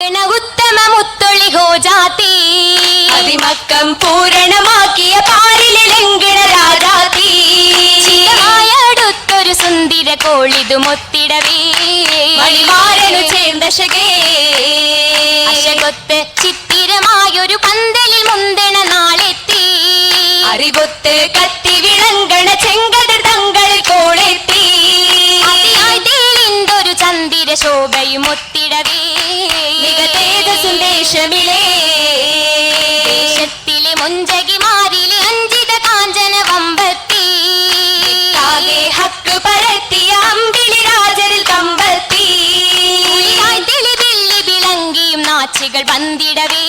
ഉത്തമ മുത്തൊളിഹോ ജാതി അതിമക്കം പൂരണമാക്കിയ പാരിലെ ലംഘന രാജാതി അടുത്തൊരു സുന്ദര കോളിതു മൊത്തിടവേ മണിമാരനു ചേർന്നശകേ അശകൊത്ത് ചിത്തിരമായൊരു പന്തലിൽ മുന്തണ നാളെത്തി അറിവൊത്ത് കത്തി വിളങ്കണ ചെങ്കതിർ തങ്ങളിൽ കോളെത്തി അതിയായി തെളിന്തൊരു ചന്ദിര ശോഭയും ഒത്തിടവേ സന്ദേശമിലേ ദേശത്തിലെ മുഞ്ചകിമാരിലെ അഞ്ചിത കാഞ്ചന വമ്പത്തി ആകെ ഹക്ക് പരത്തിയ അമ്പിളി രാജരിൽ കമ്പത്തി തെളിവെള്ളി വിളങ്ങിയും നാച്ചികൾ വന്നിടവേ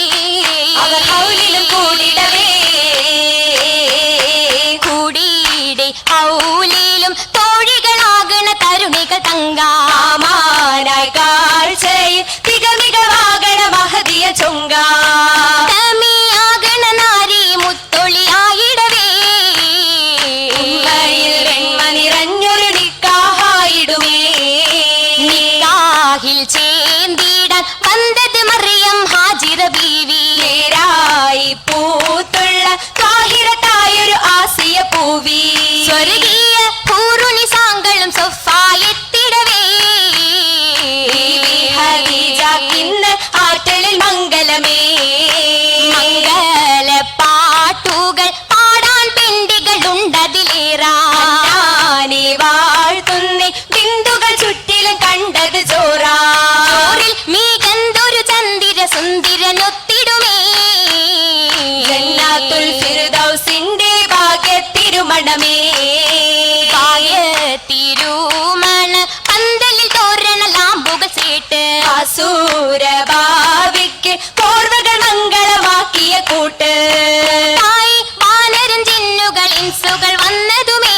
അവർ ഹൗലിലും കൂടിടവേ കൂടിയിടെ ഹൗലിലും തോഴികളാകണ തരുണികൾ തങ്കാമാനായി കാഴ്ചയിൽ തികമികവാകണ മഹതിയ ചൊങ്കാഗണ നാരി മുത്തൊളിയായിടവേ വെണ്മ നിറഞ്ഞൊരു നിക്കാഹായിടുമേ നിക്കാഹിൽ ചേന്തിടാൻ വന്നത് മറിയം ഹാജിറ ബീവി നേരായി പൂത്തുള്ള താഹിറത്തായൊരു ആസിയ പൂവി സ്വർഗീയ പൂറുണി സാങ്കളും സൊഫായെത്തിടവേ ഹദീജക്കിന്ന് ആറ്റലിൽ മംഗലമേ മംഗല പാട്ടുകൾ പാടാൻ പെണ്ടികൾ ഉണ്ടതിലേറാനെ വാഴ്ത്തുന്നേ ബിന്ദുകൾ ചുറ്റിലും കണ്ടത് ചോറാ മികന്തൊരു ചന്ദിര സുന്ദരനൊത്തിടുമേ ജന്നാത്തുൽ ഫിർദൗസിന്റെ ഭാഗ്യത്തിരുമണമേ തിരുമണ പന്തലിൽ തോരണ ലാമ്പുകൾ സേട്ട് അസൂരഭാവിക്ക് പോർവകൾ മംഗളമാക്കിയ കൂട്ട് വാനരം ജിന്നുകൾ ഇൻസുകൾ വന്നതുമേ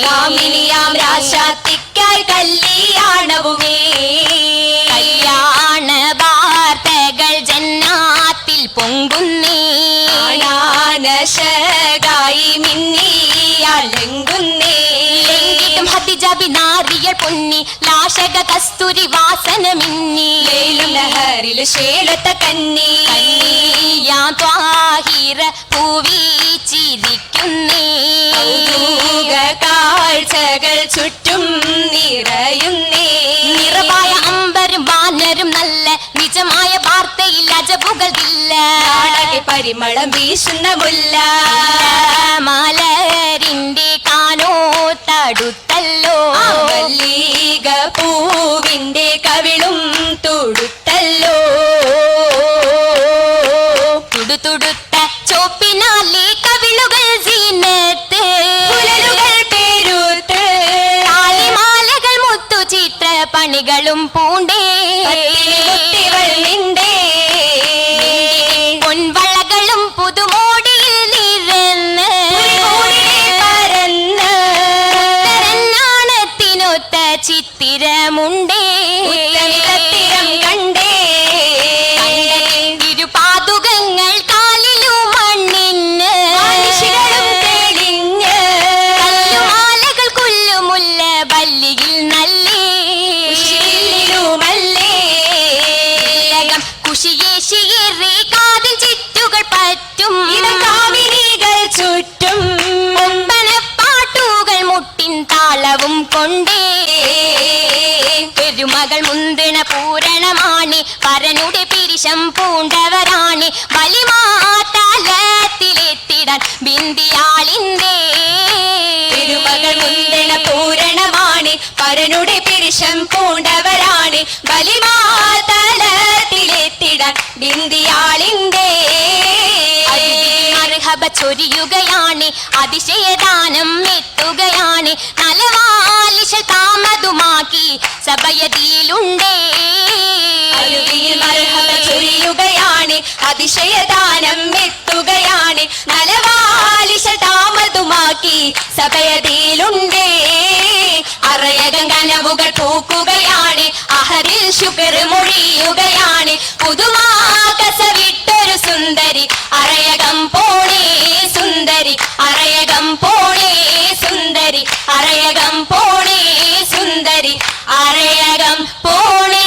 കാമിനിയാം രാശാത്തിക്കായി കല്യാണവുമേ കല്യാണ വാർത്തകൾ ജന്നാത്തിൽ പൊങ്കുന്നേ ആനാനശകായി മിന്നിയാലെങ്കുന്നേ നാരിയൽ പൊന്നി ലാശക കസ്തൂരി വാസന മിന്നി ലഹരിൽ ശേലത്ത കന്നി ത്വാഹിറ പൂവീച്ചിരിക്കുന്നേ കാഴ്ചകൾ ചുറ്റും നിറയുന്നേ നിറവായ അമ്പരും വാനരും നല്ല നിജമായ വാർത്തയിൽ അജബുകൾ ഇല്ല പരിമളം വീശുന്ന മുല്ല മലരിന്റെ കാനോ തടുത്തല്ലോ മല്ലിക പൂവിന്റെ കവിളും തുടുത്തല്ലോ തുടുതുടുത്ത ചോപ്പിനാലെ കവിളുകൾ സീനത്ത് പുലരുകൾ പേരുത്ത് താലിമാലകൾ മുത്തു ചിത്ര പണികളും പൂണ്ടേ നിന്റെ പൊൻവളകളും പുതുമോടിയിൽ നിരന്ന് പരന്ന് നാണത്തിനൊത്ത ചിത്തിരമുണ്ടേ ഉത്തമിതത്തിരം കണ്ടേ ഇരുപാതുകങ്ങൾ കാലിലും മണ്ണിന് മനുഷ്യരും തെളിഞ്ഞ് കല്ലുമാലകൾ കൊല്ലുമുല്ല ബല്ലിയിൽ നല്ലേ കുശിയേശിയേറെ കാതിൽ ചിറ്റുകൾ പറ്റും കാമിനികൾ ചുറ്റും ഒമ്പനപ്പാട്ടുകൾ മുട്ടിൻ താളവും കൊണ്ടേ പെരുമകൾ മുന്തിണ പൂരണമാണ് പരനുടെ പിരിശം പൂണ്ടവരാണ് വലിമാതലത്തിലെത്തിടാൻ ബിന്ദിയാളിന്റെ പെരുമകൾ മുന്തിണ പൂരണമാണ് പരനുടെ പിരിശം പൂണ്ടവരാണ് ബലിമാതലത്തിലെത്തിടാൻ ബിന്ദിയാളിന്റെ മർഹബ ചൊരിയുകയാണ് അതിശയദാനം എത്തുകയാണ് നലവാലിശ താമതുമാക്കി സഭയതിയിലുണ്ടേ മർഹബ ചൊരിയുകയാണ് അതിശയദാനം എത്തുകയാണ് നലവാലിശ താമതുമാക്കി സഭയതിയിലുണ്ടേ അറയകം കനവുകൾ പൂക്കുകയാണ് അഹരിൽ ശുക്ർ മൊഴിയുകയാണ് പുതുമാകസവിട്ടൊരു സുന്ദരി അറയകം പോണേ സുന്ദരി അറയകം പോണേ സുന്ദരി അറയകം പോണേ സുന്ദരി അറയകം പോണേ